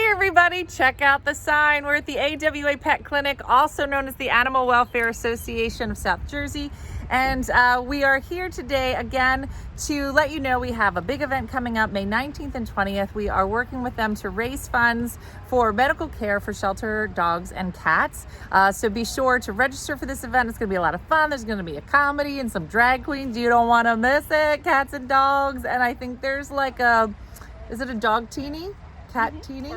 everybody, check out the sign. We're at the AWA Pet Clinic, also known as the Animal Welfare Association of South Jersey. And we are here today again to let you know we have a big event coming up May 19th and 20th. We are working with them to raise funds for medical care for shelter dogs and cats. So be sure to register for this event. It's going to be a lot of fun. There's going to be a comedy and some drag queens. You don't want to miss it. Cats and dogs. And I think there's like is it a dog teeny? Cat teeny?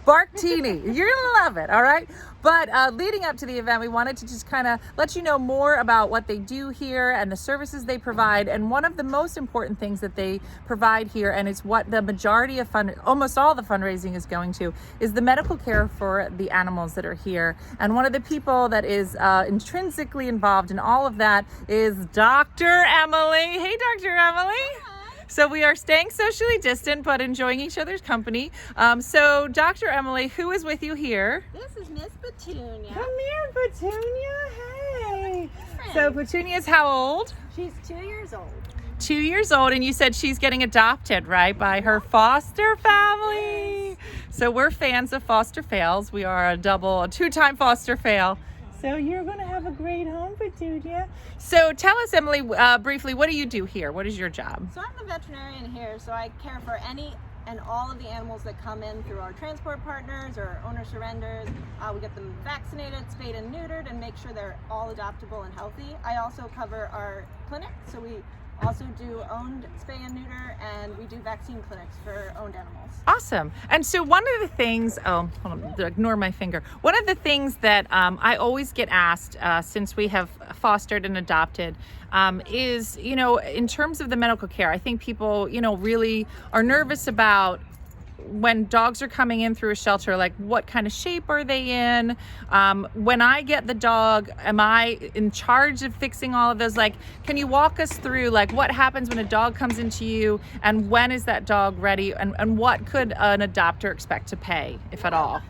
Bark teeny. You're gonna love it, all right? But leading up to the event, we wanted to just kind of let you know more about what they do here and the services they provide. And one of the most important things that they provide here, and it's what the majority of almost all the fundraising is going to, is the medical care for the animals that are here. And one of the people that is intrinsically involved in all of that is Dr. Emily. Hey, Dr. Emily. So we are staying socially distant, but enjoying each other's company. So Dr. Emily, who is with you here? This is Miss Petunia. Come here, Petunia. Hey. So Petunia's how old? She's 2 years old. 2 years old, and you said she's getting adopted, right, by her foster family. So we're fans of foster fails. We are a two-time foster fail. So you're going to have a great home, Petunia. So tell us, Emily, briefly, what do you do here? What is your job? So I'm the veterinarian here, so I care for any and all of the animals that come in through our transport partners or owner surrenders. We get them vaccinated, spayed and neutered, and make sure they're all adoptable and healthy. I also cover our clinic, so we also do owned spay and neuter, and we do vaccine clinics for owned animals. Awesome. And so one of the things, hold on, ignore my finger. One of the things that I always get asked since we have fostered and adopted is, in terms of the medical care, I think people, really are nervous about when dogs are coming in through a shelter, like what kind of shape are they in? When I get the dog, am I in charge of fixing all of those? Like, can you walk us through like what happens when a dog comes into you, and when is that dog ready, and what could an adopter expect to pay, if at all?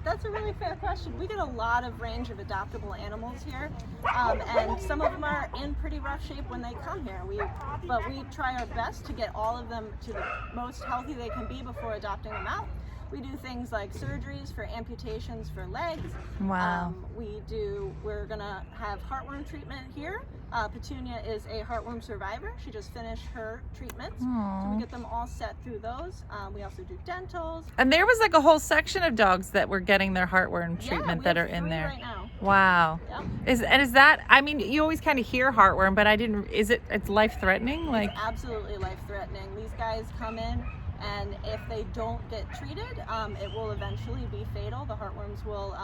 That's a really fair question. We get a lot of range of adoptable animals here, and some of them are in pretty rough shape when they come here. But we try our best to get all of them to the most healthy they can be before adopting them out. We do things like surgeries for amputations for legs. Wow. We're gonna have heartworm treatment here. Petunia is a heartworm survivor. She just finished her treatments. So we get them all set through those. We also do dentals. And there was like a whole section of dogs that were getting their heartworm treatment that are in there. Right now. Wow. Yep. Is that, I mean, you always kind of hear heartworm, but it's life-threatening? Like, it's absolutely life-threatening. These guys come in, and if they don't get treated, it will eventually be fatal. The heartworms will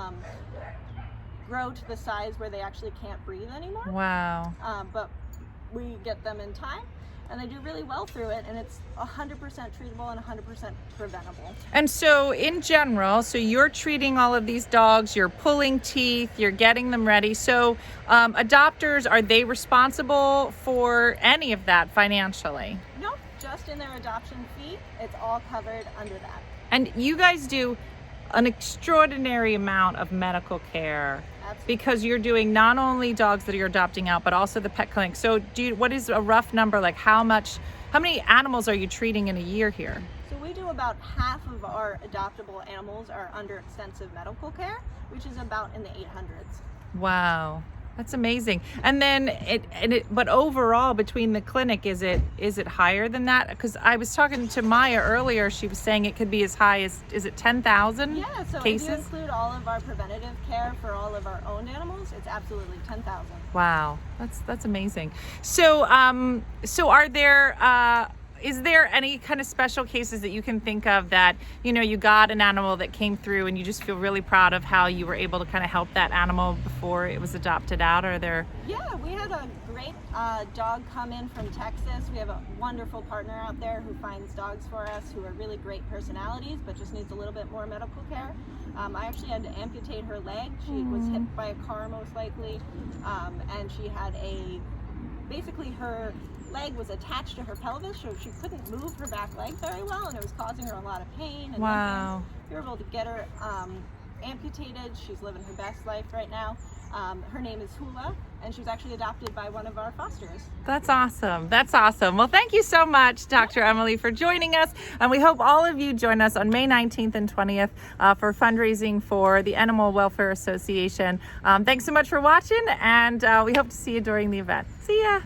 grow to the size where they actually can't breathe anymore. Wow. But we get them in time, and they do really well through it, and it's 100% treatable and 100% preventable. And so in general, so you're treating all of these dogs, you're pulling teeth, you're getting them ready. So adopters, are they responsible for any of that financially? No, just in their adoption fee. It's all covered under that. And you guys do an extraordinary amount of medical care. Absolutely. Because you're doing not only dogs that you're adopting out, but also the pet clinic. So what is a rough number, like how many animals are you treating in a year here? So we do about half of our adoptable animals are under extensive medical care, which is about in the 800s. Wow. That's amazing. And then but overall between the clinic, is it higher than that? Because I was talking to Maya earlier, she was saying it could be as high as, is it 10,000 Yeah, so cases? if you include all of our preventative care for all of our owned animals, it's absolutely 10,000. Wow, that's amazing. So is there any kind of special cases that you can think of that, you got an animal that came through and you just feel really proud of how you were able to kind of help that animal before it was adopted out? Are there? Yeah, we had a great dog come in from Texas. We have a wonderful partner out there who finds dogs for us who are really great personalities, but just needs a little bit more medical care. I actually had to amputate her leg. She was hit by a car most likely, and she had basically her leg was attached to her pelvis, so she couldn't move her back leg very well, and it was causing her a lot of pain. And wow. We were able to get her amputated. She's living her best life right now. Her name is Hula. and she was actually adopted by one of our fosters. That's awesome. That's awesome. Well, thank you so much, Dr. Emily, for joining us. And we hope all of you join us on May 19th and 20th for fundraising for the Animal Welfare Association. Thanks so much for watching, and we hope to see you during the event. See ya.